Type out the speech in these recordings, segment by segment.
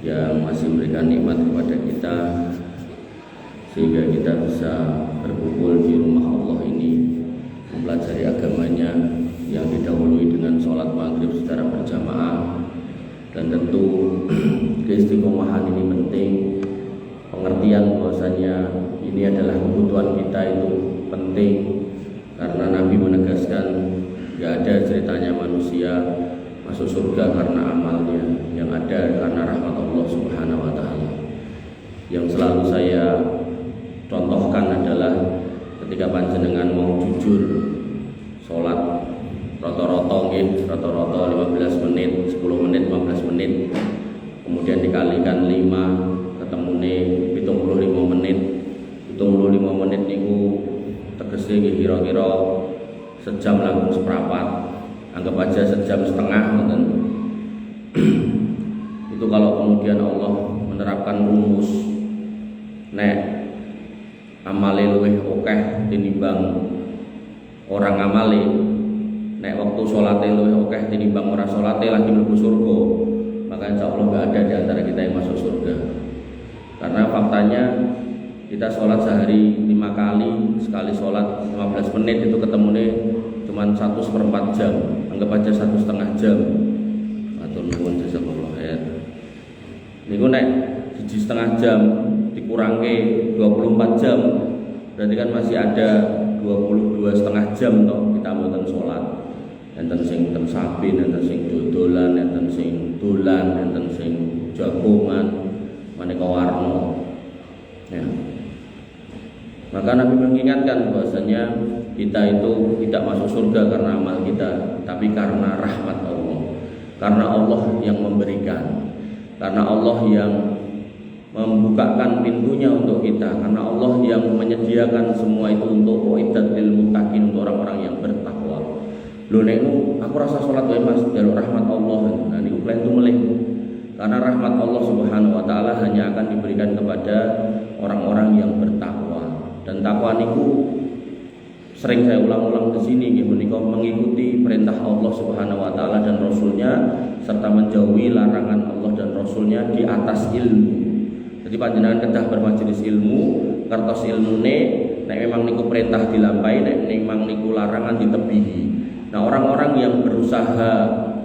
yang masih memberikan nikmat kepada kita sehingga kita bisa berkumpul di rumah Allah ini mempelajari agamanya yang didahului dengan sholat maghrib secara berjamaah. Dan tentu keistiqomahan ini penting, pengertian bahwasanya ini adalah kebutuhan kita itu penting, karena Nabi menegaskan gak ada ceritanya manusia masuk surga karena amalnya, yang ada karena rahmat Allah Subhanahu wa Ta'ala. Yang selalu saya contohkan adalah ketika panjenengan mau jujur sholat rata-rata 15 menit, 10 menit, 15 menit, kemudian dikalikan 5 ketemune 75 menit. 75 menit niku tegese kira-kira sejam langkung seprapat, anggap aja sejam setengah ngoten. Itu kalau kemudian Allah menerapkan rumus nek amale luwih akeh tinimbang orang amale, nek waktu salate luwih akeh tinimbang ora salate lagi mlebu surga, maka insyaallah enggak ada di antara kita yang masuk surga. Karena faktanya kita sholat sehari 5 kali, sekali sholat 15 menit itu ketemunya cuma 1/4 jam, anggap aja 1,5 jam. Atur nuwun jazakallahu khair. Niku nek 1,5 jam dikurangke 24 jam, berarti kan masih ada 22,5 jam toh kita mboten sholat. Enten sing tem sapi, enten sing dodolan, enten sing dolan, enten sing jagongan, maneka warna. Ya. Maka Nabi mengingatkan bahwasanya kita itu tidak masuk surga karena amal kita, tapi karena rahmat Allah. Karena Allah yang memberikan, karena Allah yang membukakan pintunya untuk kita, karena Allah yang menyediakan semua itu untuk uiddat lil muttaqin, untuk orang-orang yang bertakwa. Lho nek aku rasa salat wae Mas, jaluk rahmat Allah. Nah niku plan melih. Karena rahmat Allah Subhanahu wa Ta'ala hanya akan diberikan kepada orang-orang yang bertakwa. Dan takwa niku sering saya ulang-ulang di sini, menika mengikuti perintah Allah Subhanahu wa Ta'ala dan Rasulnya, serta menjauhi larangan Allah dan Rasulnya di atas ilmu. Jadi panjenengan kedah bermajelis ilmu, kertas ilmune nek memang niku perintah dilampahi, nek memang niku larangan ditebihi. Nah, orang-orang yang berusaha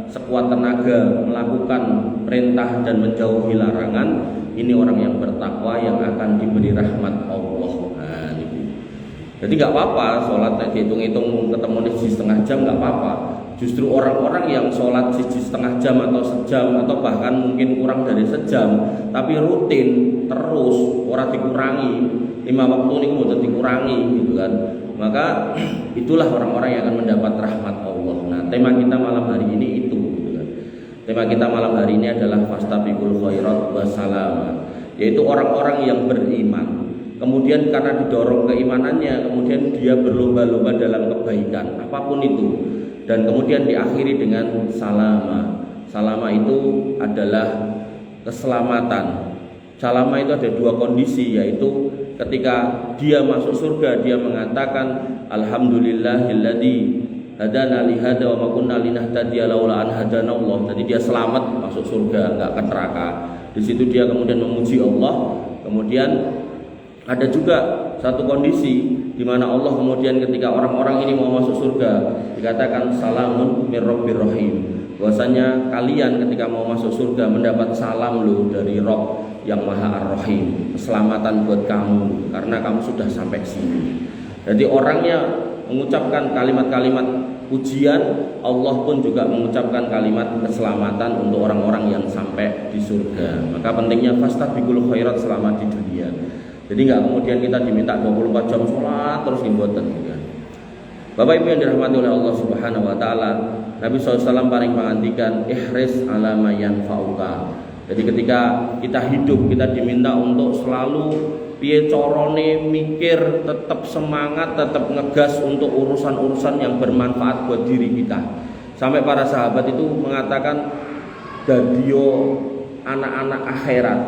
sekuat tenaga melakukan perintah dan menjauhi larangan, ini orang yang bertakwa yang akan diberi rahmat Allah. Nah, ini. Jadi nggak apa-apa sholat dihitung-hitung ketemu di setengah jam, nggak apa-apa. Justru orang-orang yang sholat setengah jam atau sejam atau bahkan mungkin kurang dari sejam, tapi rutin terus, orang dikurangi 5 waktu ini kemudian dikurangi, gitu kan. Maka itulah orang-orang yang akan mendapat rahmat Allah. Nah, tema kita malam hari ini itu, gitu kan. Tema kita malam hari ini adalah fastabiqul khairat wassalam, yaitu orang-orang yang beriman. Kemudian karena didorong keimanannya, kemudian dia berlomba-lomba dalam kebaikan apapun itu. Dan kemudian diakhiri dengan salama. Salama itu adalah keselamatan. Salama itu ada 2 kondisi, yaitu ketika dia masuk surga dia mengatakan alhamdulillahilladzi hadana li hada wa ma kunna linahtadiya laula an hadanallah. Jadi dia selamat masuk surga, enggak ke neraka. Di situ dia kemudian memuji Allah. Kemudian ada juga satu kondisi di mana Allah kemudian ketika orang-orang ini mau masuk surga dikatakan salamun mir rabbir rahim. Bahwasanya kalian ketika mau masuk surga mendapat salam loh dari Rabb yang Maha Ar-Rahim, keselamatan buat kamu karena kamu sudah sampai sini. Jadi orangnya mengucapkan kalimat-kalimat pujian, Allah pun juga mengucapkan kalimat keselamatan untuk orang-orang yang sampai di surga. Maka pentingnya fastabiqul khairat selama di dunia. Jadi nggak kemudian kita diminta 24 jam sholat terus dimboten, gitu. Bapak Ibu yang dirahmati oleh Allah Subhanahu wa Ta'ala, Nabi SAW paling mengantikan ihris ala ma yanfa'uka. Jadi ketika kita hidup, kita diminta untuk selalu piye carane mikir, tetap semangat, tetap ngegas untuk urusan-urusan yang bermanfaat buat diri kita. Sampai para sahabat itu mengatakan dadio anak-anak akhirat.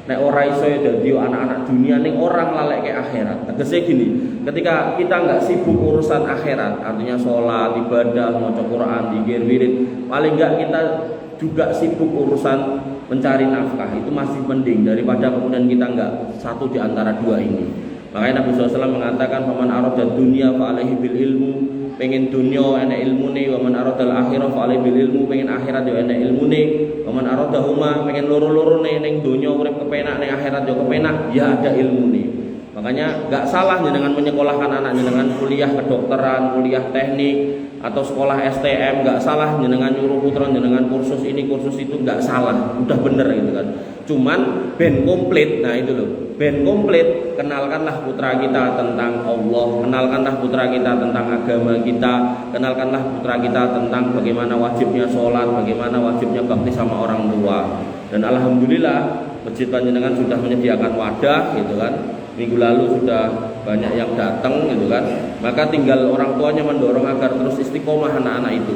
Nek ora iso ya dadio anak-anak dunia, ning orang lalek ke akhirat. Tegese gini, ketika kita enggak sibuk urusan akhirat, artinya sholat, ibadah, maca Quran, zikir, wirid, paling enggak kita juga sibuk urusan mencari nafkah, itu masih mending daripada kemudian kita enggak satu di antara dua ini. Makanya Nabi SAW mengatakan, faman arada dunya fa alaihi bil ilmu, pengen dunya enek ilmune, wa man aradal akhirah fa alaihi bil ilmu, pengen akhirat yo enek ilmune, wa man aradahuma, pengen loro-lorone ning dunya urip kepenak, ning akhirat yo kepenak, ya ada ilmune. Makanya enggak salah jenengan menyekolahkan anak jenengan kuliah kedokteran, kuliah teknik atau sekolah STM, enggak salah jenengan nyuruh putra jenengan kursus ini kursus itu, enggak salah, udah bener gitu kan. Cuman ben komplit, nah itu loh, ben komplit, kenalkanlah putra kita tentang Allah, kenalkanlah putra kita tentang agama kita, kenalkanlah putra kita tentang bagaimana wajibnya sholat, bagaimana wajibnya bakti sama orang tua. Dan alhamdulillah masjid panjenengan sudah menyediakan wadah gitu kan. Minggu lalu sudah banyak yang datang gitu kan. Maka tinggal orang tuanya mendorong agar terus istiqomah anak-anak itu.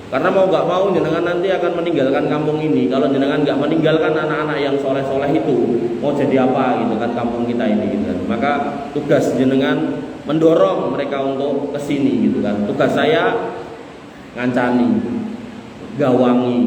Karena mau nggak mau jenengan nanti akan meninggalkan kampung ini. Kalau jenengan nggak meninggalkan anak-anak yang soleh-soleh itu, mau jadi apa gitu kan kampung kita ini gitu kan. Maka tugas jenengan mendorong mereka untuk kesini gitu kan. Tugas saya ngancani, gawangi,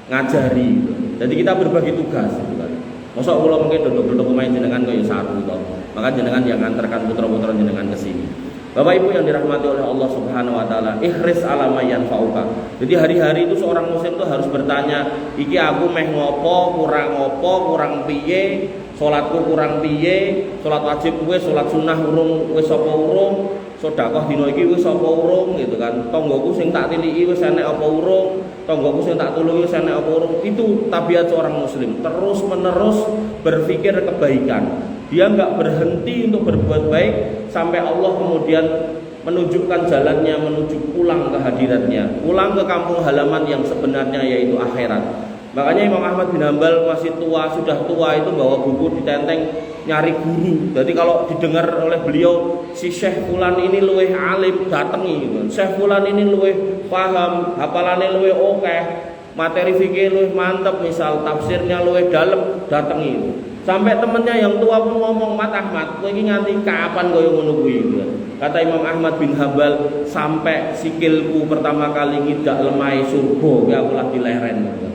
ngajari gitu. Jadi kita berbagi tugas gitu kan. Mosok kula mungkin duduk-duduk pemain jenengan kaya satu to. Maka jenengan yang nganterkan putra-putra jenengan ke sini. Bapak Ibu yang dirahmati oleh Allah Subhanahu wa taala, ihris ala mayan fauka. Jadi hari-hari itu seorang muslim itu harus bertanya, iki aku meh ngopo, kurang piye, salatku kurang piye, salat wajib wis, salat sunah urung wis apa urung, sedekah dina iki wis apa urung gitu kan. Tanggoku sing tak tiliki wis enek apa urung, tanggoku sing tak tulungi wis enek apa urung. Itu tabiat seorang muslim, terus-menerus berpikir kebaikan. Dia enggak berhenti untuk berbuat baik sampai Allah kemudian menunjukkan jalannya menuju pulang ke hadiratnya, pulang ke kampung halaman yang sebenarnya yaitu akhirat. Makanya Imam Ahmad bin Hanbal masih tua, sudah tua itu bawa buku ditenteng nyari guru. Jadi kalau didengar oleh beliau, si Syekh Fulan ini luweh alim, datangi gitu. Syekh Fulan ini luweh paham, hafalane luweh oke, materi fikih luweh mantep, misal tafsirnya luweh dalam, datangi. Sampai temennya yang tua pun ngomong, Mat Ahmad, kowe iki nganti kapan kowe ngono kuwi gitu. Kata Imam Ahmad bin Hanbal, sampai sikilku pertama kali ngidak lemai surga, ya aku lagi leren gitu.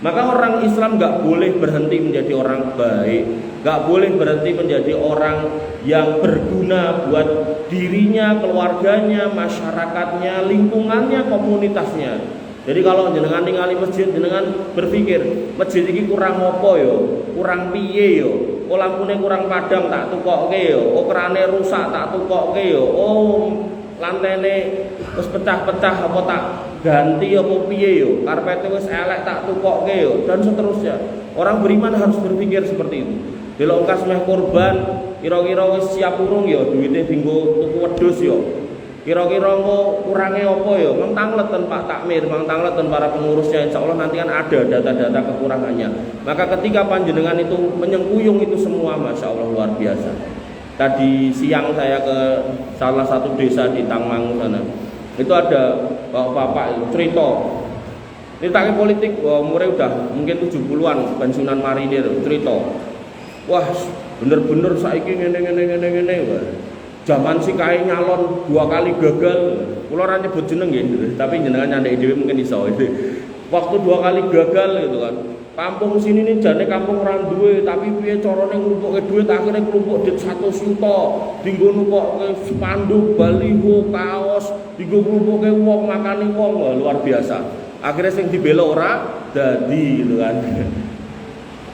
Maka orang Islam gak boleh berhenti menjadi orang baik, gak boleh berhenti menjadi orang yang berguna buat dirinya, keluarganya, masyarakatnya, lingkungannya, komunitasnya. Jadi kalau jenengan ningali masjid, jenengan berpikir masjid ini kurang apa yo, kurang piye yo, oh lampune kurang padang tak tukokke yo, oh kerane rusak tak tukokke yo, oh lantene wis pecah-pecah apa tak ganti apa piye yo, karpete wis elek tak tukokke yo, dan seterusnya. Orang beriman harus berpikir seperti itu. Delok kas meh korban, kira-kira wis siap urung yo, duwite dienggo tuku wedhus yo. Kira-kira mau kurangnya apa ya? Mangtangleten Pak Takmir, mangtangleten para pengurusnya, insya Allah nanti kan ada data-data kekurangannya. Maka ketika panjenengan itu menyengkuyung itu semua, masya Allah luar biasa. Tadi siang saya ke salah satu desa di Tangmangu sana, itu ada bapak-bapak cerita. Ini tak politik, umurnya udah mungkin 70-an, pensiunan marinir, cerita. Wah, bener-bener saiki ngene. Zaman si kae nyalon 2 kali gagal. Kula ora nyebut jeneng nggih, tapi jenengan nyandek dhewe mungkin iso. Waktu 2 kali gagal gitu kan. Kampung sini nih jane kampung ora duwe, tapi piye carane nglumpukke duit, akhirnya kelompok dit 100 juta. Dinggo nukokke spanduk, baliho, kaos, dinggo nglumpukke wong, makani wong, luar biasa. Akhirnya sing dibela ora dadi gitu kan.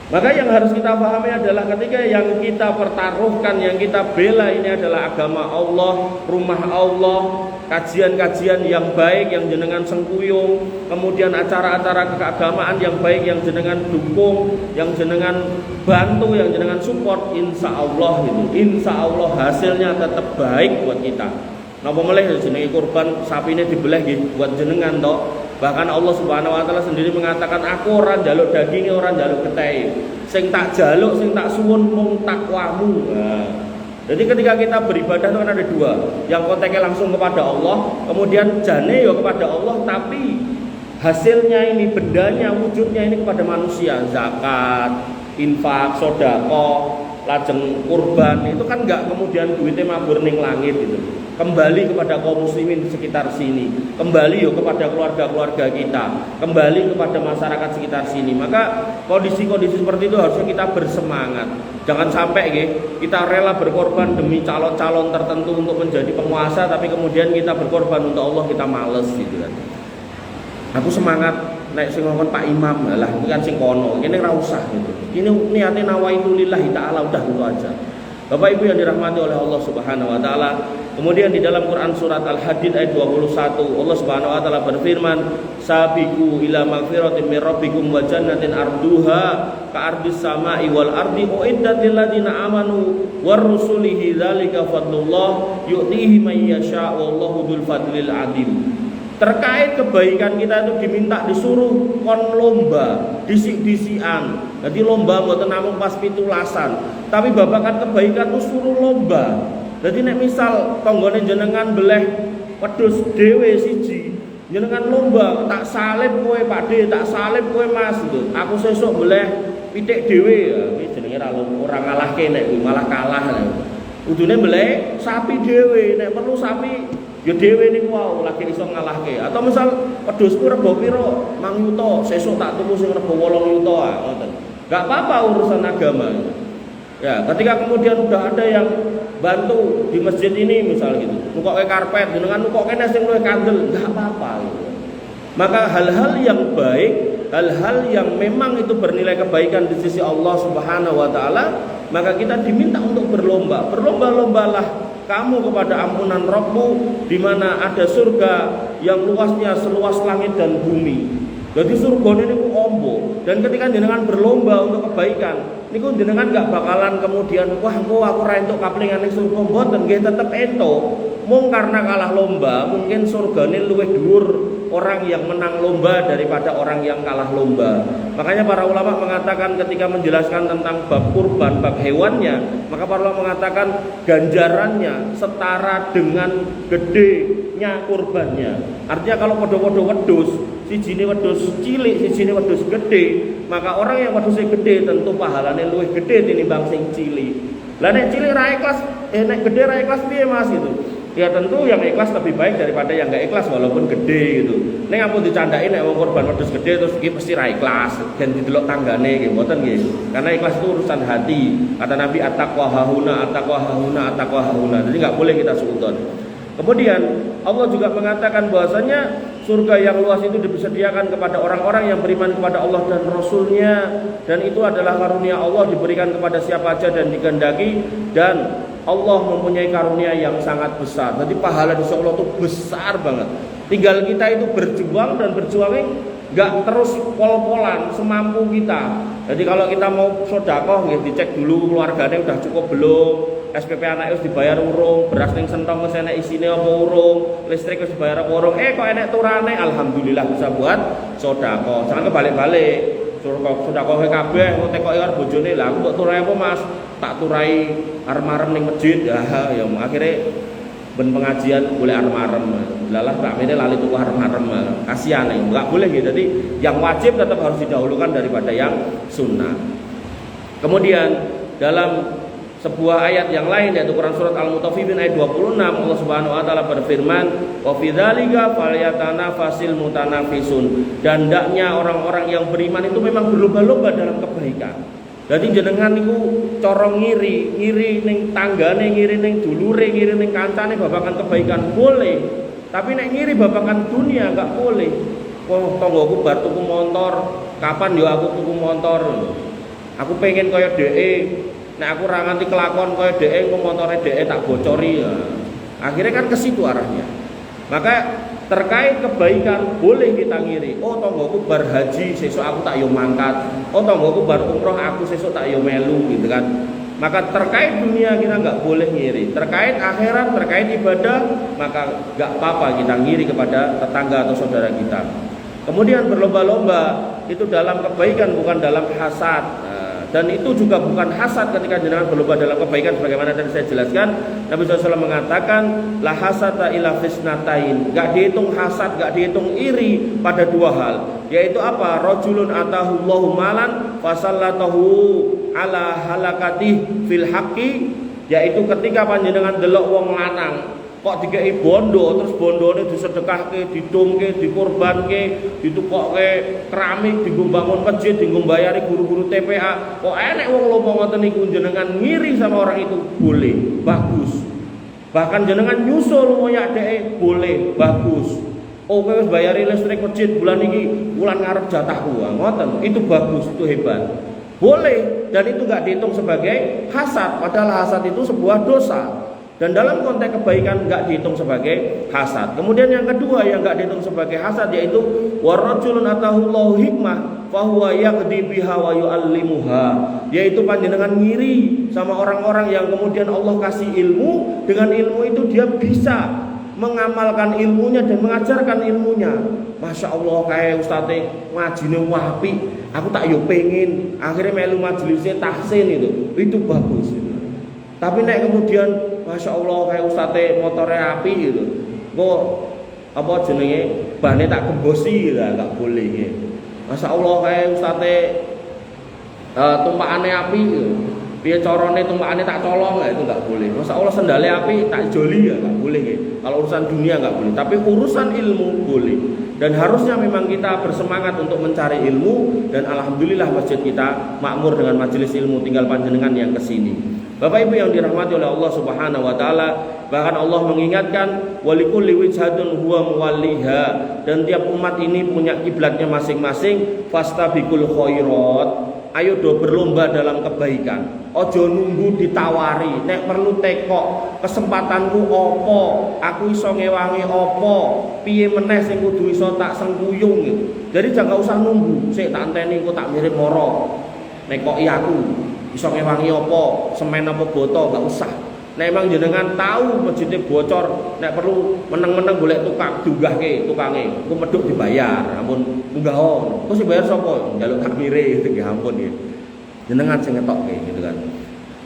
Maka yang harus kita pahami adalah ketika yang kita pertaruhkan, yang kita bela ini adalah agama Allah, rumah Allah, kajian-kajian yang baik yang jenengan sengkuyung, kemudian acara-acara keagamaan yang baik yang jenengan dukung, yang jenengan bantu, yang jenengan support, insya Allah hasilnya tetap baik buat kita. Napa meleh jenenge kurban sapine dibeleh nggih buat jenengan toh. Bahkan Allah Subhanahu wa taala sendiri mengatakan, aku ora njaluk daginge, ora njaluk getehe. Sing tak jaluk, sing tak suwun mung takwamu. Nah, jadi ketika kita beribadah itu kan ada dua, yang konteksnya langsung kepada Allah, kemudian jane ya kepada Allah, tapi hasilnya ini, bendanya, wujudnya ini kepada manusia, zakat, infak, sedekah, lajeng kurban, itu kan nggak kemudian duitnya mabur ning langit itu. Kembali kepada kaum muslimin di sekitar sini, kembali yuk kepada keluarga-keluarga kita, kembali kepada masyarakat sekitar sini. Maka kondisi-kondisi seperti itu harusnya kita bersemangat. Jangan sampai kita rela berkorban demi calon-calon tertentu untuk menjadi penguasa, tapi kemudian kita berkorban untuk Allah kita males gitu kan. Aku semangat naik sing ngomong Pak Imam lah, itu kan sing kono, ini ra usah gitu. Ini niatnya nawaitu lillahi ta'ala, udah gitu aja. Bapak Ibu yang dirahmati oleh Allah Subhanahu wa taala. Kemudian di dalam Quran surat Al-Hadid ayat 21, Allah Subhanahu wa taala berfirman, "Sabiqu ila magfiratin min rabbikum wa jannatin arduha ka'ardis sama'i wal ardi uiddat lil ladzina amanu war rusulihi dzalika fadlullah yu'tihi may yasha' wallahu dzul fadlil 'adzim." Terkait kebaikan kita itu diminta disuruh kon lomba, disik-disian. Jadi lomba mboten namung pas pitulasan, tapi babakan kebaikan itu suruh lomba. Jadi nek misal tanggane jenengan beleh wedhus dhewe siji, jenengan lomba tak salib kowe Pakde, tak salib kowe Mas gitu. Aku sesuk beleh pitik dhewe ya, iki jenenge ora ngalahke nek malah kalah. Udune beleh sapi dhewe, nek perlu sapi ya dhewe niku wae lagi iso ngalahke. Atau misal wedhusku rego pira 5 yuta, sesuk tak tuku sing rego 8 yuta ngoten. Enggak apa-apa urusan agama. Ya, ketika kemudian udah ada yang bantu di masjid ini misal gitu, nukoke karpet, jenengan nukoke sing luwih kandel, enggak apa-apa gitu. Maka hal-hal yang baik, hal-hal yang memang itu bernilai kebaikan di sisi Allah Subhanahu wa taala, maka kita diminta untuk berlomba. Berlomba-lombalah kamu kepada ampunan Rabbmu, di mana ada surga yang luasnya seluas langit dan bumi. Jadi surga ini ku ombo, dan ketika jenengan berlomba untuk kebaikan, niku jenengan gak bakalan kemudian wah aku ra entuk kaplingan ning surga, mboten nggih tetep entuk. Mung karena kalah lomba, mungkin surgane luwih dhuwur orang yang menang lomba daripada orang yang kalah lomba. Makanya para ulama mengatakan ketika menjelaskan tentang bab kurban, bab hewannya, maka para ulama mengatakan ganjarannya setara dengan gedenya kurbannya. Artinya kalau podo-podo wedhus, sijine wedhus cilik, sijine wedhus gede, maka orang yang wedhusnya gede tentu pahalane luwih gede tinimbang sing cilik. Lah nek cilik ra ikhlas, nek gede ra ikhlas piye Mas gitu? Ya tentu yang ikhlas lebih baik daripada yang gak ikhlas walaupun gede gitu. Nek ampun dicandai nek wong korban wedhus gede terus iki mesti ra ikhlas dan didelok tanggane nggih mboten nggih. Karena ikhlas itu urusan hati. Kata Nabi at-taqwa hahuna, at-taqwa hahuna, at-taqwa hahuna. Jadi enggak boleh kita suudzon. Kemudian Allah juga mengatakan bahwasanya surga yang luas itu disediakan kepada orang-orang yang beriman kepada Allah dan Rasul-Nya, dan itu adalah karunia Allah diberikan kepada siapa saja dan dikehendaki, dan Allah mempunyai karunia yang sangat besar. Jadi pahala di Allah itu besar banget. Tinggal kita itu berjuang, dan berjuangnya nggak terus pol-polan semampu kita. Jadi kalau kita mau sedekah nggih dicek dulu keluarganya udah cukup belum, SPP anaknya harus dibayar urung, beras ning sentong wis enek isine apa urung, listrik harus dibayar apa urung. Kok enek turane, alhamdulillah bisa buat sedekah. Jangan kebalik-balik. Sedekah kabeh engko tekoki karo bojone, lah aku kok turai apa Mas? Tak turai arem-arem ning masjid. Ya akhirnya ben pengajian boleh arem-arem. Lalah tak mene lali tuku arem-arem. Kasihan enggak boleh gitu. Jadi yang wajib tetap harus didahulukan daripada yang sunnah. Kemudian dalam sebuah ayat yang lain yaitu Quran surat Al-Mutaffifin ayat 26, Allah Subhanahu wa taala berfirman, "Wa fi dzalika falyatanafasil mutanafisun." Dan hendaknya orang-orang yang beriman itu memang berlomba-lomba dalam kebaikan. Jadi jenengan niku cara ngiri ning tanggane, ngiri ning dulure, ngiri ning kancane babagan kebaikan boleh. Tapi nek ngiri babagan dunia enggak boleh. Wong tanggoku bar tuku motor, kapan yo aku tuku motor. Aku pengen kaya dhek. Nek aku ra nganti kelakon kaya dhek, engko motore dhek tak bocori ya. Akhirnya kan ke situ arahnya. Maka terkait kebaikan boleh kita ngiri. Oh tanggoku bar haji, sesuk aku tak yo mangkat. Oh tanggoku bar umroh, aku sesuk tak yo melu gitu kan. Maka terkait dunia kita enggak boleh ngiri. Terkait akhirat, terkait ibadah, maka enggak apa-apa kita ngiri kepada tetangga atau saudara kita. Kemudian berlomba-lomba itu dalam kebaikan, bukan dalam hasad. Dan itu juga bukan hasad ketika jenengan berlomba dalam kebaikan, sebagaimana tadi saya jelaskan. Nabi SAW mengatakan la hasata ila fisnatain, gak dihitung hasad, gak dihitung iri pada dua hal, yaitu apa? Rajulun atahullahu malan fasallatahu ala halakati fil haqqi, yaitu ketika panjenengan delok wong lanang kok dikei bondo, terus bondone disedekahke, didumke, dikurbanke, ditukokke keramik, dienggo bangun masjid, dienggo mbayari guru-guru TPA. Kok enek wong lomo ngoten niku jenengan ngiri sama orang itu, boleh, bagus. Bahkan jenengan nyusul moyak dhek, boleh, bagus. Oh, kowe wis bayari listrik masjid bulan iki, bulan ngarep jatahku. Ngoten, itu bagus, itu hebat. Boleh, dan itu enggak dihitung sebagai hasad, padahal hasad itu sebuah dosa. Dan dalam konteks kebaikan enggak dihitung sebagai hasad. Kemudian yang kedua yang enggak dihitung sebagai hasad yaitu warajulun atahullahu hikmah fahuwa yaqdi biha wa yuallimuha, yaitu panjenengan ngiri sama orang-orang yang kemudian Allah kasih ilmu, dengan ilmu itu dia bisa mengamalkan ilmunya dan mengajarkan ilmunya. Masya Allah, kayak ustadz ngajine wapi, aku tak yo pengen, akhirnya melu majelisnya tahsin itu bagus. Tapi nek kemudian Masya Allah kayak ustadz motornya api gitu, kok apa jenenge bane tak gembosi gitu, nggak boleh gitu. Masya Allah kayak ustadz tumpakannya api gitu, dia corone tumpakannya tak colong itu nggak boleh. Masya Allah sendalnya api tak joli ya nggak boleh gitu. Kalau urusan dunia nggak boleh, tapi urusan ilmu boleh. Dan harusnya memang kita bersemangat untuk mencari ilmu, dan alhamdulillah masjid kita makmur dengan majelis ilmu, tinggal panjenengan yang kesini. Bapak Ibu yang dirahmati oleh Allah Subhanahu wa taala, bahkan Allah mengingatkan walikulli wijhatun huwa muwalliha, dan tiap umat ini punya kiblatnya masing-masing. Fastabiqul khairat, ayo do berlomba dalam kebaikan. Ojo nunggu ditawari, nek perlu tekok kesempatanku opo, aku iso ngewangi opo, piye meneh sing kudu iso tak sengkuyung gitu. Jadi jangan usah nunggu, sik tak anteni engko tak mirip moro. Nekoki aku iso ngewangi opo, semen apa boto, gak usah. Nek emang jenengan tahu masjidnya bocor, nek perlu meneng-meneng golek tukang diunggahke tukange, engko medhuk dibayar, ampun munggah on. Terus dibayar sapa? Njaluk takmire gitu, ya ampun ya. Jenengan sing ngetokke gitu kan.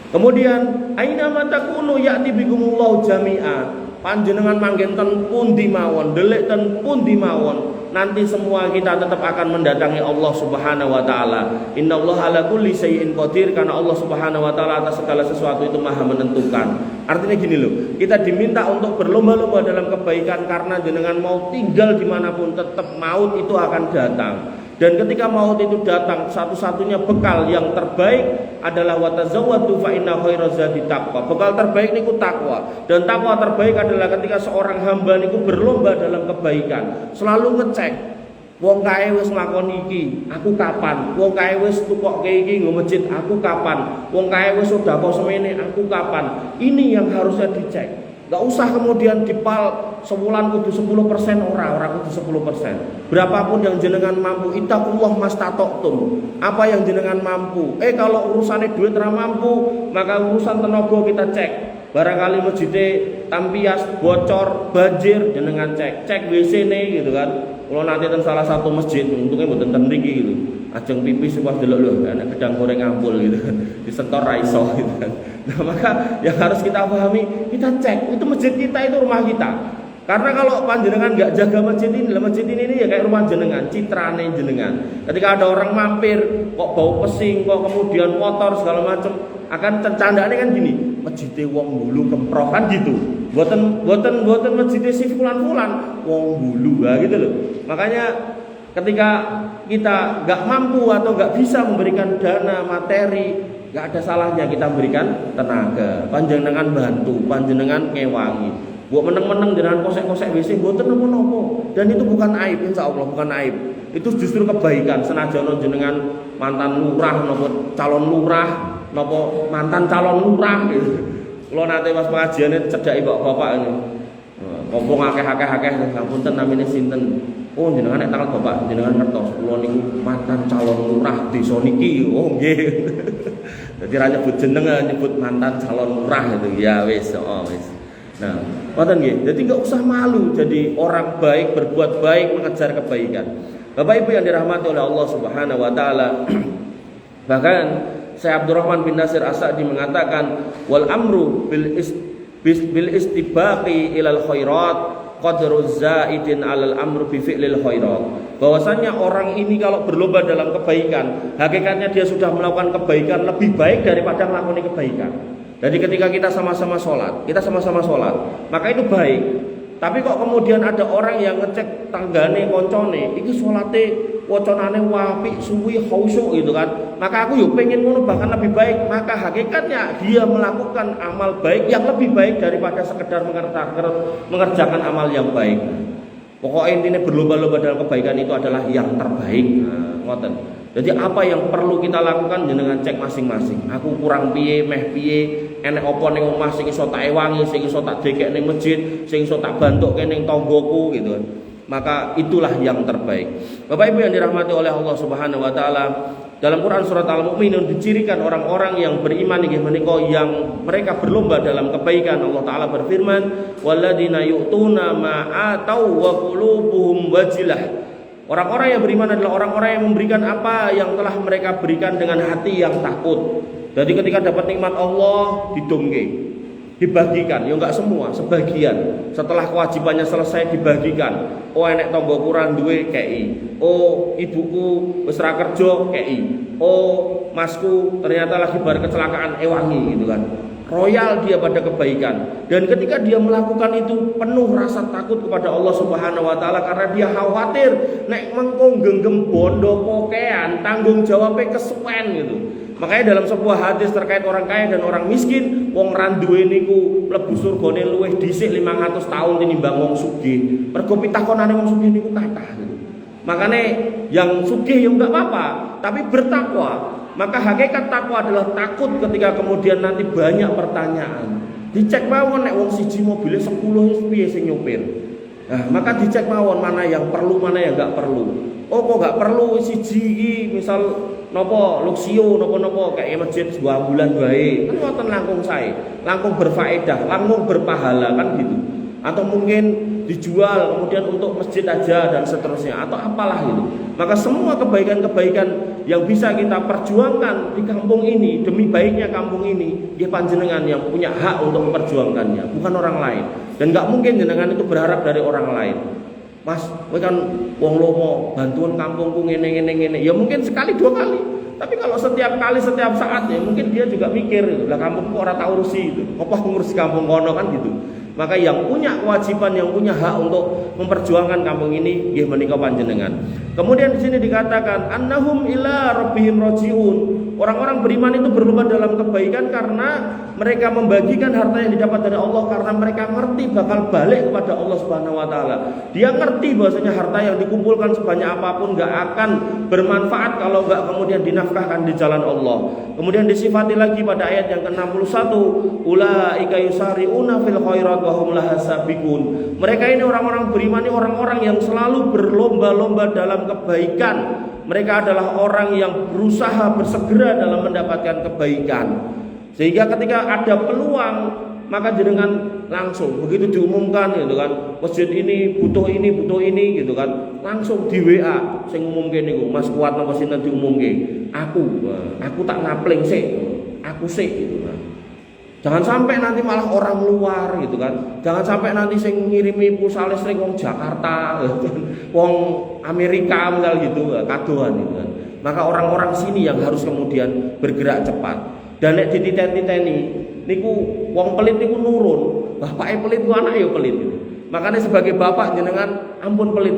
Kemudian aina matakunu ya'ti bikumullahu jami'a. Panjenengan manggen ten pundi mawon, delik ten pundi mawon, nanti semua kita tetap akan mendatangi Allah Subhanahu wa taala. Innallaha ala kulli syai'in qadir, karena Allah Subhanahu wa taala atas segala sesuatu itu Maha menentukan. Artinya gini loh, kita diminta untuk berlomba-lomba dalam kebaikan karena jenengan mau tinggal dimanapun tetap maut itu akan datang. Dan ketika maut itu datang, satu-satunya bekal yang terbaik adalah watazawwadu fa inna khairaz zadi taqwa. Bekal terbaik niku takwa. Dan takwa terbaik adalah ketika seorang hamba niku berlomba dalam kebaikan, selalu ngecek. Wong kae wis nglakoni iki, aku kapan? Wong kae wis tukokke iki nggo masjid, aku kapan? Wong kae wis sedekah semene, aku kapan? Ini yang harusnya dicek. Gak usah kemudian dipal sebulan kudu 10% orang kudu 10%. Berapapun yang jenengan mampu, ittaqullah mastata'tum. Apa yang jenengan mampu. Kalau urusannya duit ra mampu, maka urusan tenaga kita cek. Barangkali masjidnya tampias, bocor, banjir, jenengan cek WC-ne gitu kan. Kalau nanti ten salah satu masjid, untungnya mboten ten mriki gitu. Ajeng pipis pas delok lho, anak gedang goreng ampul gitu kan. Disentor ra iso gitu kan. Nah, maka yang harus kita pahami, kita cek itu masjid kita, itu rumah kita. Karena kalau panjenengan nggak jaga masjid ini ya kayak rumah jenengan, citrane jenengan. Ketika ada orang mampir, kok bau pesing, kok kemudian kotor segala macam, akan candaane kan gini, masjidnya wong dulu kemproh kan gitu. Buatan masjidnya si fulan-fulan, wong dulu gitu loh. Makanya ketika kita nggak mampu atau nggak bisa memberikan dana materi, nggak ada salahnya kita berikan tenaga. Panjenengan bantu, panjenengan ngewangi. Buat meneng-meneng dengan kosek-kosek WC, mboten napa-napa. Dan itu bukan aib, insya Allah bukan aib. Itu justru kebaikan. Senajan jenengan mantan lurah, napa calon lurah, napa mantan calon lurah gitu. Kalau nanti pas pengajiannya cedaki bapak ini, ngomong akeh-akeh, ngapunten namine sinten. Oh jenengan nek tanggal bapak, jenengan ngertos kula niku mantan calon lurah desa niki. Oh nggih. Dadi ra nyebut jeneng, nyebut mantan calon lurah gitu. Ya wis, wis. Nah, ngoten nggih. Jadi enggak usah malu jadi orang baik, berbuat baik, mengejar kebaikan. Bapak Ibu yang dirahmati oleh Allah Subhanahu wa taala. Bahkan Syekh Abdurrahman bin Nasir As-Sa'di mengatakan wal amru bil istibaqi ilal khairat qadruz zaidin 'alal amru bi fi'lil khairat. Bahwasanya orang ini kalau berlomba dalam kebaikan, hakikatnya dia sudah melakukan kebaikan lebih baik daripada melakukan kebaikan. Jadi ketika kita sama-sama sholat, maka itu baik. Tapi kok kemudian ada orang yang ngecek tanggane koncone, iki sholate wacanane wapi suwi khusyuk gitu kan. Maka aku yo pengen ngono bahkan lebih baik. Maka hakikatnya dia melakukan amal baik yang lebih baik daripada sekedar mengerjakan amal yang baik. Pokoknya intinya berlomba-lomba dalam kebaikan itu adalah yang terbaik. Ngoten. Jadi apa yang perlu kita lakukan jenengan cek masing-masing. Aku kurang piye, meh piye, enek apa ning omah sing iso tak ewangi, sing iso tak dekek ning masjid, sing iso tak bantuke ning tanggoku gitu kan. Maka itulah yang terbaik. Bapak Ibu yang dirahmati oleh Allah Subhanahu wa taala, dalam Quran surat Al-Mu'minun dicirikan orang-orang yang beriman inggih menika yang mereka berlomba dalam kebaikan. Allah taala berfirman, "Walladzina yu'tuna ma atau wa qulubuhum wajilah." Orang-orang yang beriman adalah orang-orang yang memberikan apa yang telah mereka berikan dengan hati yang takut. Jadi ketika dapat nikmat Allah didongke, dibagikan, ya enggak semua, sebagian. Setelah kewajibannya selesai dibagikan. Oh enek tangga kurang duwe kei. Oh ibuku wis ra kerja kei. Oh masku ternyata lagi bar kecelakaan ewangi gitu kan. Royal dia pada kebaikan. Dan ketika dia melakukan itu penuh rasa takut kepada Allah Subhanahu wa taala karena dia khawatir nek mengko genggem bondo pokean tanggung jawabnya kesuwen gitu. Makanya dalam sebuah hadis terkait orang kaya dan orang miskin, wong randuwe niku mlebu surgane luwih dhisik 500 tahun tinimbang wong sugih. Mergo pitakonane wong sugih niku kathah gitu. Makanya yang sugih ya enggak apa-apa, tapi bertakwa. Maka hakikat takwa adalah takut ketika kemudian nanti banyak pertanyaan. Dicek mawon nek wong siji mobile 10 piye sing nyopir. Nah, maka dicek mawon mana yang perlu, mana yang enggak perlu. Oh kok enggak perlu siji iki misal napa Luxio napa-napa kayak masjid 2 bulan wae. Kan wonten langkung sae, langkung berfaedah, langkung berpahala kan gitu. Atau mungkin dijual kemudian untuk masjid aja dan seterusnya atau apalah itu. Maka semua kebaikan-kebaikan yang bisa kita perjuangkan di kampung ini demi baiknya kampung ini, dia panjenengan yang punya hak untuk memperjuangkannya, bukan orang lain. Dan nggak mungkin jenengan itu berharap dari orang lain. Mas, kowe kan wong lomo, bantuan kampungku ngene. Ya mungkin sekali 2 kali. Tapi kalau setiap kali, setiap saat ya mungkin dia juga mikir, lah kampungku ora tak urusi itu. Apa ngurusi kampung kono kan gitu. Maka yang punya kewajiban, yang punya hak untuk memperjuangkan kampung ini nggih menika panjenengan. Kemudian di sini dikatakan annahum ila rabbihim rajiun. Orang-orang beriman itu berlomba dalam kebaikan karena mereka membagikan harta yang didapat dari Allah karena mereka ngerti bakal balik kepada Allah Subhanahu wa taala. Dia ngerti bahwasanya harta yang dikumpulkan sebanyak apapun enggak akan bermanfaat kalau enggak kemudian dinafkahkan di jalan Allah. Kemudian disifati lagi pada ayat yang ke-61, ulaika yusari'una fil khairat wa hum laha sabiqun. Mereka ini orang-orang beriman ini orang-orang yang selalu berlomba-lomba dalam kebaikan. Mereka adalah orang yang berusaha bersegera dalam mendapatkan kebaikan. Sehingga ketika ada peluang maka jenengan langsung begitu diumumkan gitu kan, masjid ini butuh ini gitu kan, langsung di WA sing ngumumke niku Mas Kuat napa sinten diumumke. Aku tak ngapling sik, aku sik gitu kan. Jangan sampai nanti malah orang luar gitu kan. Jangan sampai nanti sing ngirimi pulsa listrik wong Jakarta, wong Amerika misal gitu, kadoan gitu kan. Maka orang-orang sini yang harus kemudian bergerak cepat. Dan nek dititen-titeni niku wong pelit niku nurun. Bapake pelit ku anake yo pelit gitu. Makanya sebagai bapak jenengan ampun pelit.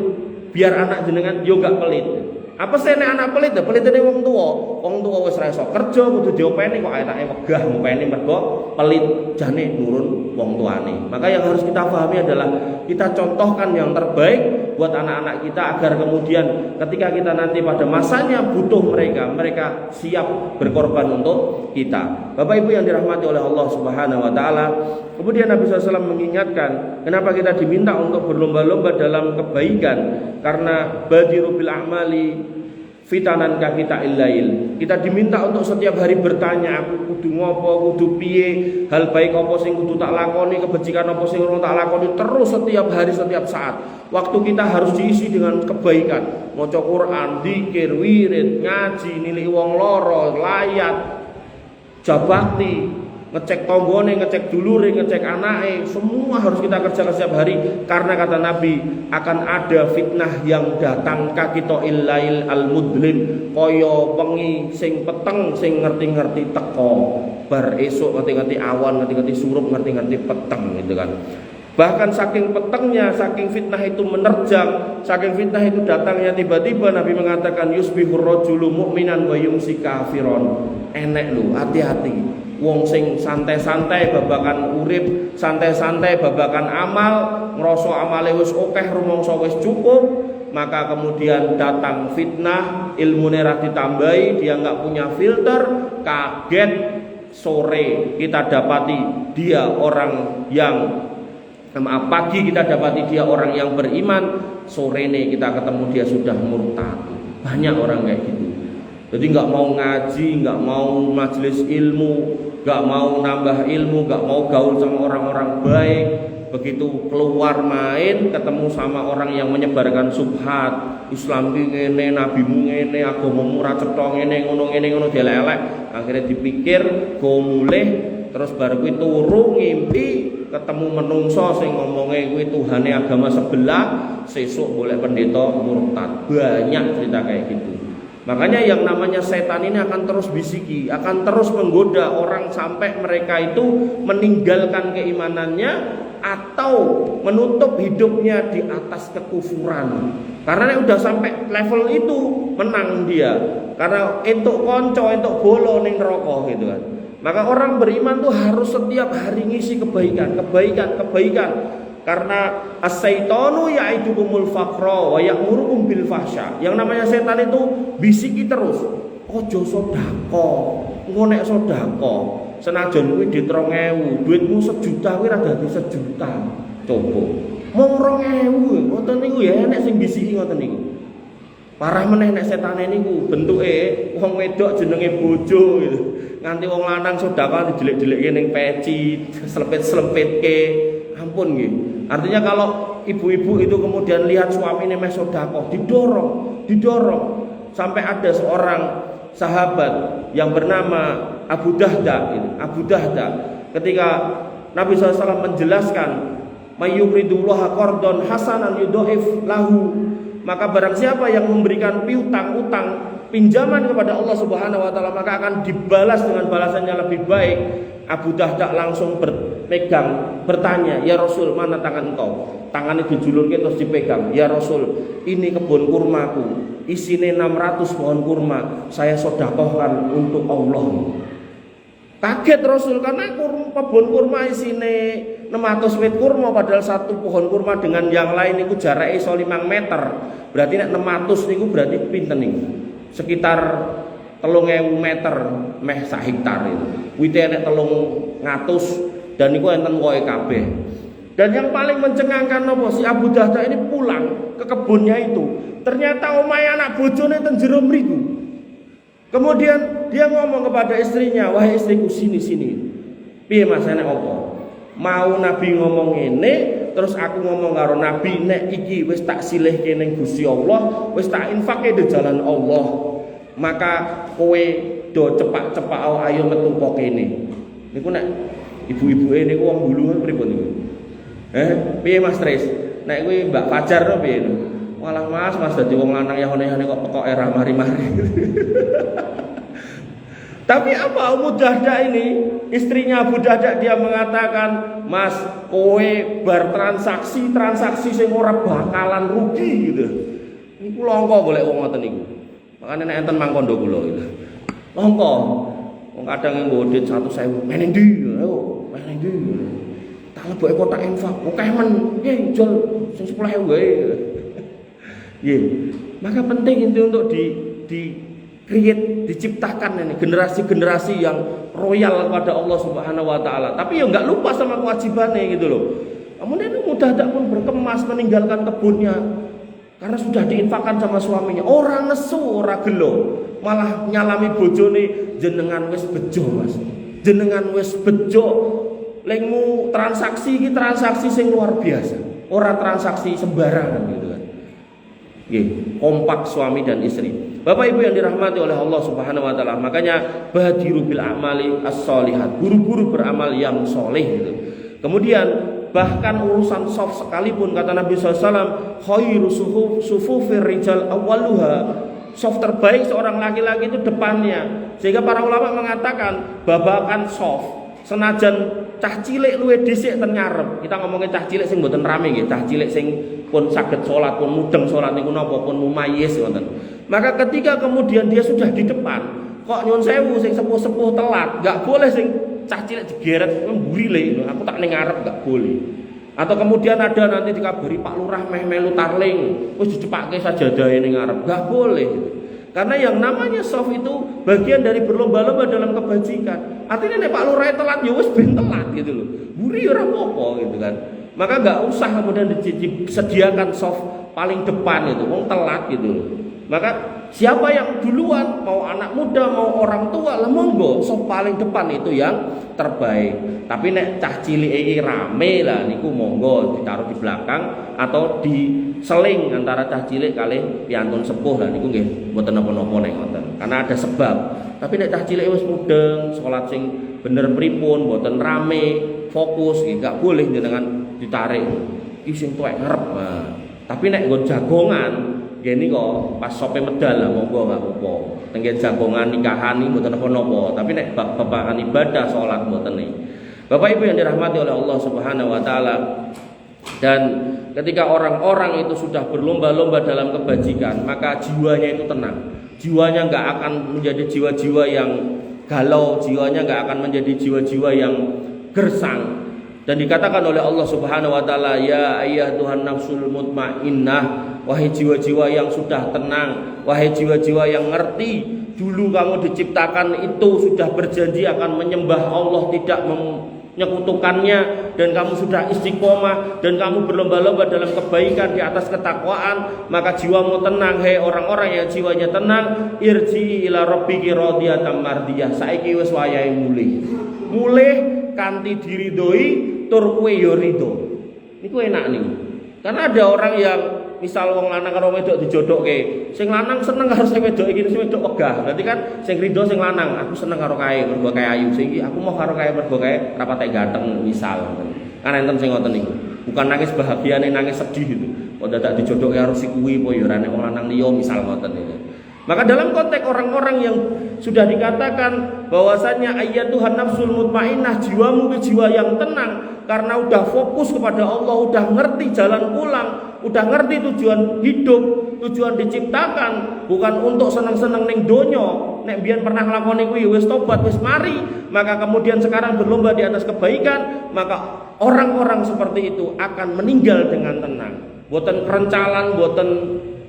Biar anak jenengan yo gak pelit. Apa sih nek anak pelit? Pelitane wong tua. Wong tua wis ra iso kerja kudu diopeni kok enake wegah ngopeni mergo pelit jane nurun wong tuane. Maka yang harus kita pahami adalah kita contohkan yang terbaik buat anak-anak kita agar kemudian ketika kita nanti pada masanya butuh mereka siap berkorban untuk kita. Bapak Ibu yang dirahmati oleh Allah Subhanahu wa taala, kemudian Nabi SAW mengingatkan kenapa kita diminta untuk berlomba-lomba dalam kebaikan, karena badiru bil a'mali fitanan kita illail. Kita diminta untuk setiap hari bertanya, aku kudu ngopo, kudu piye, hal baik apa sing kudu tak lakoni, kebajikan apa sing ora tak lakoni, terus setiap hari, setiap saat. Waktu kita harus diisi dengan kebaikan, maca Quran, zikir, wirid, ngaji, nilai wong loro, layat, jabakti, ngecek tonggone, ngecek dulure, ngecek anake, semua harus kita kerjakan setiap hari. Karena kata Nabi, akan ada fitnah yang datang kakito illail al-mudlim, kaya wengi sing peteng sing ngerti-ngerti teko, bar esuk ngerti-ngerti awan, ngerti-ngerti surup, ngerti-ngerti peteng gitu kan. Bahkan saking petengnya, saking fitnah itu menerjang, saking fitnah itu datangnya tiba-tiba, Nabi mengatakan yusbihur rajulu mu'minan wa yumsi kafiron. Enek lu, hati-hati. Wong sing santai-santai babakan urip, santai-santai babakan amal, ngrasa amale wis akeh, rumangsa wis cukup, maka kemudian datang fitnah, ilmune ra ditambahi, dia enggak punya filter, kaget, sore kita dapati dia orang yang pagi kita dapati dia orang yang beriman, sore nih kita ketemu dia sudah murtad. Banyak orang kayak gitu. Jadi nggak mau ngaji, nggak mau majelis ilmu, nggak mau nambah ilmu, nggak mau gaul sama orang-orang baik. Begitu keluar main, ketemu sama orang yang menyebarkan subhat, Islam ngene, nabimu ngene, agamamu ra cetha ngene, ngono dielek-elek. Akhirnya dipikir go mulih, terus baru kuwi turu ngimpi ketemu menungso sing ngomongnya kuwi Tuhane agama sebelah, sesuk boleh pendeta murtad. Banyak cerita kayak gitu. Makanya yang namanya setan ini akan terus bisiki, akan terus menggoda orang sampai mereka itu meninggalkan keimanannya atau menutup hidupnya di atas kekufuran. Karena udah sampai level itu menang dia. Karena entuk konco, entuk bolo ning neraka gitu kan. Maka orang beriman tuh harus setiap hari ngisi kebaikan. Karena as-syaitanu ya'idukumul faqra wa ya'murukum bil fahsya. Yang namanya setan itu bisiki terus. Ojo sedekah, ngonek sedekah. Senajan kuwi duit 2.000, duitmu 1 juta kuwi ra dadi 1 juta. Coba. Mong 2.000, ngoten niku ya enek sing bisiki ngoten niku. Parah meneh nek setane niku bentuke wong wedok jenenge bojo gitu. Nganti wong lanang sedekah dijelek-jelekke ning peci, selempit-selempitke. Ampun nggih. Artinya kalau ibu-ibu itu kemudian lihat suaminya meh sedekah, didorong sampai ada seorang sahabat yang bernama Abu Dahda. Ketika Nabi SAW menjelaskan mayyuridullaha qardon hasanan yudhaif lahu, maka barang siapa yang memberikan piutang-utang pinjaman kepada Allah Subhanahu wa taala maka akan dibalas dengan balasannya lebih baik. Abu Dahda langsung bertanya, "Ya Rasul, mana tangan engkau?" Tangannya dijulurkan terus dipegang. "Ya Rasul, ini kebun kurmaku, isinya 600 pohon kurma, saya sedekahkan untuk Allah." Kaget Rasul karena kebun kurma isinya 600 wit kurma, padahal satu pohon kurma dengan yang lain itu jaraknya iso 5 meter. Berarti nek 600 niku berarti pinten niku? Sekitar 3.000 meter meh sak hektar itu. Wite nek 300 dan niku enten wohe kabeh. Dan yang paling mencengangkan apa, si Abu Dahda ini pulang ke kebunnya itu. Ternyata omahe anak bojone ten jero mriku. Kemudian dia ngomong kepada istrinya, "Wahai istriku, sini. Piye Mas enek apa? Mau Nabi ngomong ngene, terus aku ngomong karo Nabi, nek iki wis tak silihke ning Gusti Allah, wis tak infake di jalan Allah. Maka kowe do cepak-cepak ayo metu kok kene." Niku nek ibu-ibuke niku wong bulungan pripun niku? Piye Mas Tris? Nek kuwi Mbak Fajar to piye? Walah Mas dadi wong lanang ya hone-hone kok pekok era mari-mari. Tapi apa Ummu Dahda ini, istrinya Abu Dahda, dia mengatakan, "Mas, kowe bar transaksi sing ora bakalan rugi gitu." Niku langka golek wong ngoten niku. Makane nek enten mangkondo kula gitu. Langka. Wong kadang nggo duit 100.000, "Meneh ndi?" Ayo, "Meneh ndi?" Tak leboke kotak infak, "Akeh men, nggih jol sing 10.000 wae." Nggih. Maka penting itu untuk create, diciptakan ini generasi-generasi yang royal kepada Allah Subhanahu wa taala. Tapi ya enggak lupa sama kewajibannya gitu loh. Kemudian mudah tak pun berkemas meninggalkan kebunnya karena sudah diinfakkan sama suaminya. Orang nesu, ora gelo, malah nyalami bojone, "Jenengan wis bejo, Mas. Jenengan wis bejo. Lengmu transaksi iki transaksi sing luar biasa. Ora transaksi sembarangan gitu kan." Nggih, kompak suami dan istri. Bapak Ibu yang dirahmati oleh Allah Subhanahu wa taala, makanya badiru bil amali as-sholihat, buru-buru beramal yang soleh gitu. Kemudian bahkan urusan soft sekalipun kata Nabi SAW, khairu sufufir rijal awwaluha, soft terbaik seorang laki-laki itu depannya. Sehingga para ulama mengatakan babakan soft senajan cah cilik luwih dhisik ten ngarep. Kita ngomongin cah cilik sing mboten rame nggih, cah cilik sing pun saged salat, pun mudeng salat niku napa pun mumayyiz ngoten. Maka ketika kemudian dia sudah di depan, kok nyun sewu sing sepuh-sepuh telat, enggak boleh sing cah cilik digeret mburi le, aku tak ning ngarep enggak boleh. Atau kemudian ada nanti dikabari Pak Lurah meh melu tarling, wis dicepake sajadahe ning ngarep, enggak boleh. Karena yang namanya soft itu bagian dari berlomba-lomba dalam kebajikan. Artinya nek Pak Lurah telat ya wis ben telat gitu loh. Buri ora apa-apa gitu kan. Maka enggak usah kemudian disediakan soft paling depan itu, wong telat gitu loh. Maka siapa yang duluan, mau anak muda mau orang tua, lah monggo soft paling depan itu yang terbaik. Tapi nek cah cilik iki rame lah niku monggo ditaruh di belakang atau diseling antara cah cilik kali piantun sepuh lah niku nggih mboten napa-napa nek ngoten. Karena ada sebab. Tapi nek cah cilik wis mudeng, salat sing bener pripun, mboten rame, fokus nggih gak boleh jenengan ditarik. Iki sing tuwek ngarep. Nah, tapi nek nggon jagongan gini kok pas sope medal lah monggo gak apa-apa. Tenggen jagongan nikahan iki mboten napa-napa, tapi nek babakan ibadah salat mboten nih. Bapak Ibu yang dirahmati oleh Allah Subhanahu wa taala, dan ketika orang-orang itu sudah berlomba-lomba dalam kebajikan, maka jiwanya itu tenang. Jiwanya enggak akan menjadi jiwa-jiwa yang galau, jiwanya enggak akan menjadi jiwa-jiwa yang gersang. Dan dikatakan oleh Allah Subhanahu wa taala, ya ayyatuhan nafsul mutmainnah, wahai jiwa-jiwa yang sudah tenang, wahai jiwa-jiwa yang ngerti, dulu kamu diciptakan itu sudah berjanji akan menyembah Allah, tidak menyekutukannya, dan kamu sudah istiqomah dan kamu berlomba-lomba dalam kebaikan di atas ketakwaan, maka jiwamu tenang. Hei orang-orang yang jiwanya tenang, irji ila rabbiki radiyatan mardiyah. Saiki wis wayahe mulih kanthi diridhoi tur kowe ya rido. Niku enak niku. Karena ada orang yang misal wong lanang karo wedok dijodokke, sing lanang seneng karo sing wedok iki, sing wedok wegah. Berarti kan sing rido sing lanang, aku seneng karo kae mergo kae ayu. Sing iki aku mau karo kae mergo kae rapate ganteng misal. Kan enten sing ngoten niku. Bukan nangis bahagiane, nangis sedih gitu. Kok dadak dijodokke karo si kuwi apa ya ora nek wong lanang liya misal ngoten niku. Maka dalam konteks orang-orang yang sudah dikatakan bahwasanya ayyatuhan nafsul mutmainnah, jiwamu ke jiwa yang tenang karena udah fokus kepada Allah, udah ngerti jalan pulang, udah ngerti tujuan hidup, tujuan diciptakan bukan untuk seneng-seneng ning donya. Nek biyen pernah nglakoni kuwi wis tobat, wis mari, maka kemudian sekarang berlomba di atas kebaikan, maka orang-orang seperti itu akan meninggal dengan tenang. Boten kerencalan, boten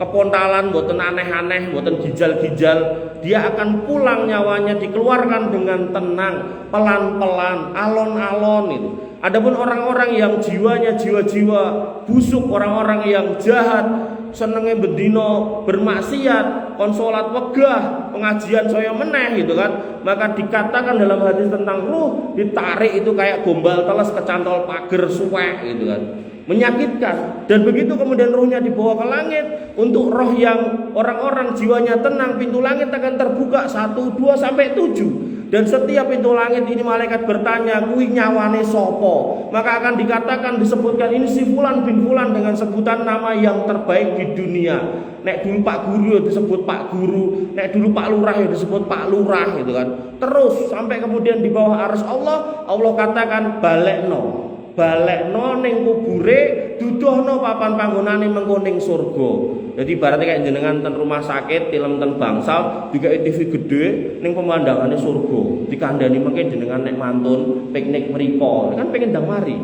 kepontalan, boten aneh-aneh, boten gijal-gijal. Dia akan pulang nyawanya dikeluarkan dengan tenang, pelan-pelan, alon-alon itu. Adapun orang-orang yang jiwanya jiwa-jiwa busuk, orang-orang yang jahat, senenge bendino bermaksiat, konsolat wegah, pengajian saya meneh gitu kan, maka dikatakan dalam hadis tentang ruh ditarik itu kayak gombal teles kecantol pager suwek gitu kan, menyakitkan. Dan begitu kemudian ruhnya dibawa ke langit, untuk roh yang orang-orang jiwanya tenang, pintu langit akan terbuka 1, 2 sampai 7. Dan setiap pintu langit ini malaikat bertanya, kuwi nyawane sopo? Maka akan dikatakan, disebutkan ini si fulan bin fulan dengan sebutan nama yang terbaik di dunia. Nek dulu Pak Guru ya disebut Pak Guru, nek dulu Pak Lurah ya disebut Pak Lurah gitu kan. Terus sampai kemudian di bawah arsy Allah, Allah katakan balekno ning kubure, duduhno papan panggonane mengko ning surga. Jadi ibaratnya kayak jenengan ten rumah sakit, film ten bangsal, juga TV gede ning pemandangane surga. Dikandani mengke jenengan nek mantun piknik mriko, kan pengen ndang mari.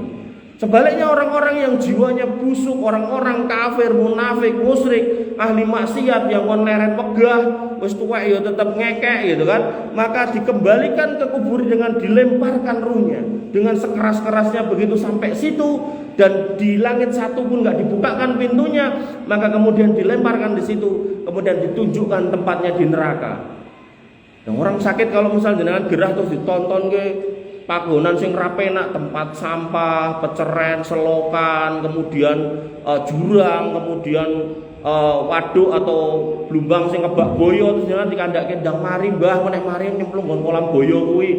Sebaliknya orang-orang yang jiwanya busuk, orang-orang kafir, munafik, musyrik, ahli maksiat yang kon leret pegah, wis tuwek ya tetep ngekek gitu kan, maka dikembalikan ke kubur dengan dilemparkan ruhnya dengan sekeras-kerasnya begitu sampai situ, dan di langit satu pun enggak dibukakan pintunya, maka kemudian dilemparkan di situ, kemudian ditunjukkan tempatnya di neraka. Yang orang sakit kalau misalnya dengan gerah terus ditonton ke panggonan sing rapenak, tempat sampah, peceren, selokan, kemudian jurang, kemudian waduk atau blumbang sing kebak boyo terus jenengan dikandhake ndang mari Mbah meneh mari nyemplung nggon kolam boyo kuwi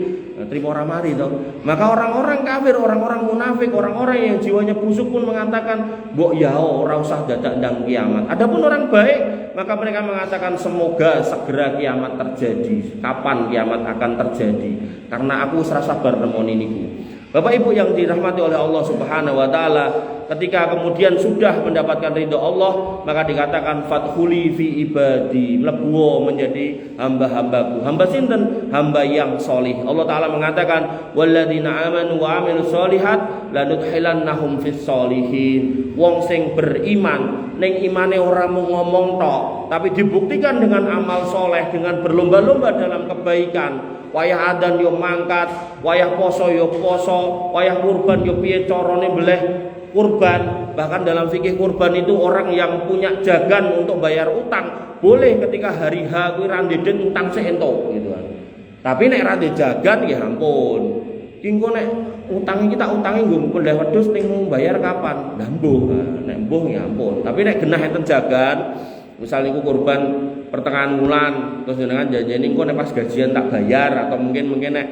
trimo ora mari to. Maka orang-orang kafir, orang-orang munafik, orang-orang yang jiwanya busuk pun mengatakan mbok yao ora usah dadak ndang kiamat. Adapun orang baik maka mereka mengatakan semoga segera kiamat terjadi. Kapan kiamat akan terjadi? Karena aku ora sabar nemoni niku. Bapak Ibu yang dirahmati oleh Allah Subhanahu wa taala, ketika kemudian sudah mendapatkan ridho Allah, maka dikatakan fathuli fi ibadi, mlebu menjadi hamba-hambaku. Hamba sinten? Hamba yang solih. Allah taala mengatakan walladzina amanu wa amilus solihat lanudkhilannahum fis solihin. Wong sing beriman ning imane ora mung ngomong tok, tapi dibuktikan dengan amal soleh, dengan berlomba-lomba dalam kebaikan. Wayah adan yo mangkat, wayah poso yo poso, wayah kurban yo piye carane beleh kurban. Bahkan dalam fikih kurban itu orang yang punya jagan untuk bayar utang boleh ketika hari H kuwi ra ndeden utang sik entuk gitu kan. Tapi nek ra jagan ya ampun. Ki engko nek utang iki tak utangi nggo pendhe wedhus ning bayar kapan? Lah mbuh. Nek mbuh ya ampun. Tapi nek genah enten jagan, misal niku kurban pertengahan bulan terus jenengan janjeni engko nek pas gajian tak bayar atau mungkin nek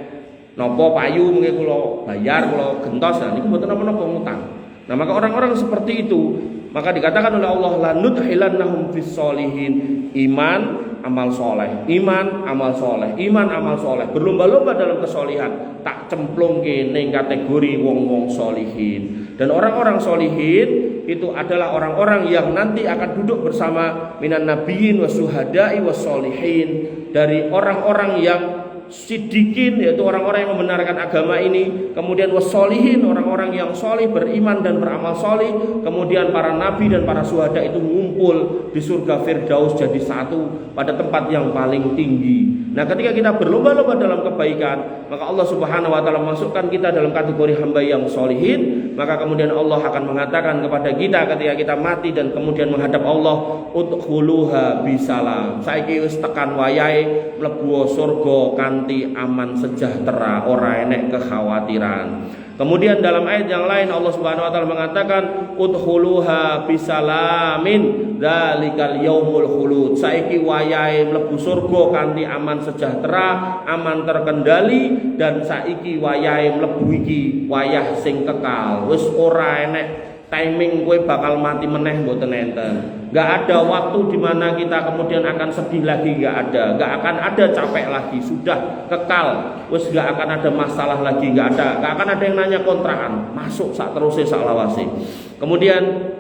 nopo payu mungkin kula bayar kula gentos nah niku mboten napa-napa ngutang. Nah maka orang-orang seperti itu maka dikatakan oleh Allah lanudkhilannahum fis solihin, iman amal soleh, iman amal soleh, iman amal soleh, berlomba-lomba dalam kesolihan, tak cemplungke ning kategori wong-wong solihin. Dan orang-orang solihin itu adalah orang-orang yang nanti akan duduk bersama minan nabiyyin wasyuhada'i wassolihin, dari orang-orang yang sidikin, yaitu orang-orang yang membenarkan agama ini, kemudian wassolihin, orang-orang yang solih, beriman dan beramal solih, kemudian para nabi dan para syuhada itu ngumpul di surga Firdaus jadi satu pada tempat yang paling tinggi. Nah ketika kita berlomba-lomba dalam kebaikan, maka Allah Subhanahu wa taala masukkan kita dalam kategori hamba yang solihin. Maka kemudian Allah akan mengatakan kepada kita ketika kita mati dan kemudian menghadap Allah, udkhuluha bisalam, saiki wis tekan wayahe mlebu surga kanthi aman sejahtera, ora enek kekhawatiran. Kemudian dalam ayat yang lain Allah Subhanahu wa taala mengatakan udkhuluha bisalamin dzalikal yaumul khulud, saiki wayahe mlebu surga kanthi aman sejahtera, aman terkendali, dan saiki wayahe mlebu iki wayah sing kekal. Wis ora enek timing kowe bakal mati meneh mboten enten. Enggak ada waktu di mana kita kemudian akan sedih lagi, enggak akan ada capek lagi, sudah kekal. Wis enggak akan ada masalah lagi, enggak akan ada yang nanya kontrakan, masuk sak teruse sak lawase. Kemudian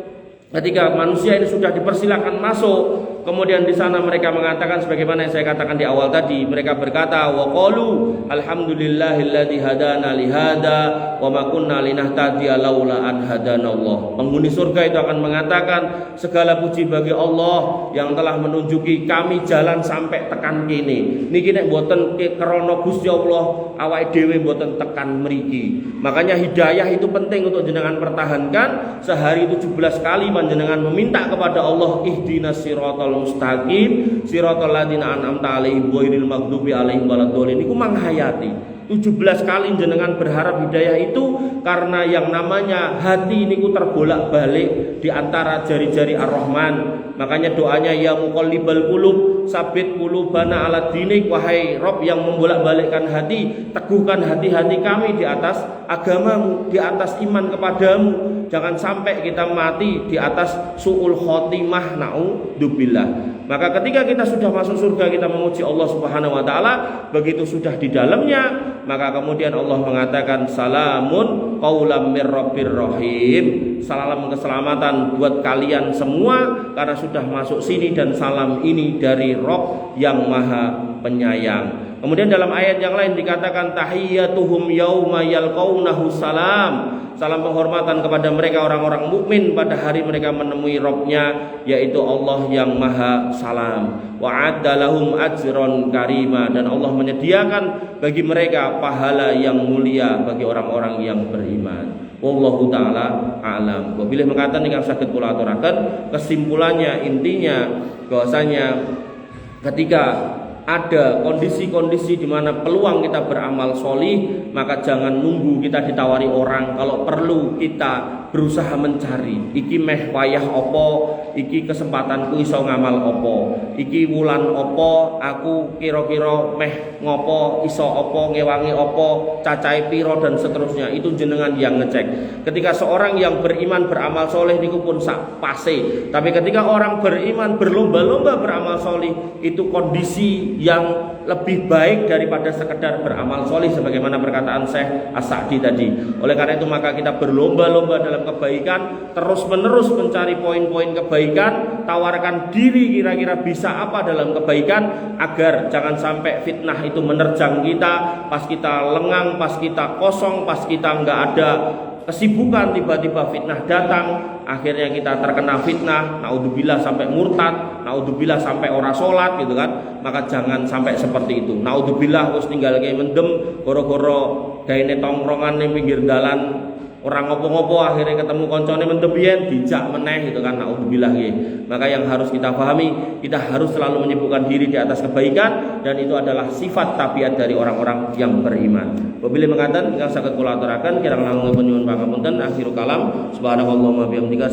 ketika manusia ini sudah dipersilakan masuk, kemudian di sana mereka mengatakan sebagaimana yang saya katakan di awal tadi, mereka berkata wa qalu alhamdulillahilladzi hadana li hada wa ma kunna linahtadiya laula an hadanallah. Penghuni surga itu akan mengatakan segala puji bagi Allah yang telah menunjuki kami jalan sampai tekan kene. Niki nek mboten krana Gusti Allah awake dhewe mboten tekan mriki. Makanya hidayah itu penting untuk jenengan pertahankan. Sehari 17 kali panjenengan meminta kepada Allah ihdinas siratal mustaqim siratal ladzina an'amta 'alaihim ghairil maghdubi 'alaihim waladdallin. Niku manghayati 17 kali jenengan berharap hidayah itu karena yang namanya hati niku terbolak-balik di antara jari-jari Ar-Rahman. Makanya doanya ya muqallibal qulub sabit qulubana ala dinik, wahai Rabb yang membolak-balikkan hati, teguhkan hati-hati kami di atas agamamu, di atas iman kepadamu. Jangan sampai kita mati di atas su'ul khotimah, na'udzubillah. Maka ketika kita sudah masuk surga, kita memuji Allah Subhanahu wa taala, begitu sudah di dalamnya, maka kemudian Allah mengatakan salamun qaulam mir rabbir rahim. Salam keselamatan buat kalian semua karena sudah masuk sini, dan salam ini dari Rabb yang Maha Penyayang. Kemudian dalam ayat yang lain dikatakan tahiyyatuhum yauma yalqaunahu salam. Salam penghormatan kepada mereka orang-orang mukmin pada hari mereka menemui Rabb-nya, yaitu Allah yang Maha Salam. Wa'adda lahum ajron karima, dan Allah menyediakan bagi mereka pahala yang mulia bagi orang-orang yang beriman. Wallahu taala a'lam. Wabillah mengatakan ingkang saged kula aturaken, kesimpulannya intinya bahwasanya ketika ada kondisi-kondisi di mana peluang kita beramal solih, maka jangan nunggu kita ditawari orang. Kalau perlu kita berusaha mencari iki meh wayah opo, iki kesempatanku iso ngamal opo, iki wulan opo, aku kira-kira meh ngopo, iso opo, ngewangi opo, cacai piro dan seterusnya. Itu jenengan yang ngecek. Ketika seorang yang beriman beramal soleh niku pun sak pase. Tapi ketika orang beriman berlomba-lomba beramal soleh, itu kondisi yang lebih baik daripada sekedar beramal soleh, sebagaimana perkataan Syekh As-Sa'di tadi. Oleh karena itu maka kita berlomba-lomba dalam kebaikan, terus menerus mencari poin-poin kebaikan, tawarkan diri kira-kira bisa apa dalam kebaikan, agar jangan sampai fitnah itu menerjang kita, pas kita lengang, pas kita kosong, pas kita nggak ada kesibukan, tiba-tiba fitnah datang, akhirnya kita terkena fitnah, naudzubillah sampai murtad, naudzubillah sampai ora sholat gitu kan. Maka jangan sampai seperti itu. Naudzubillah wis tinggal kayak mendem goro-goro gaene tongkrongan ning pinggir dalan, orang ngopo-ngopo akhirnya ketemu koncone mendem yen dijak meneh gitu kan. Naudzubillah nggih. Maka yang harus kita pahami, kita harus selalu menyibukkan diri di atas kebaikan, dan itu adalah sifat tabiat dari orang-orang yang beriman. Wabillahi mengatakan ingkang saged kula aturaken kirang langkung nyuwun pangapunten. Akhirul kalam subhanakallahumma bihamdika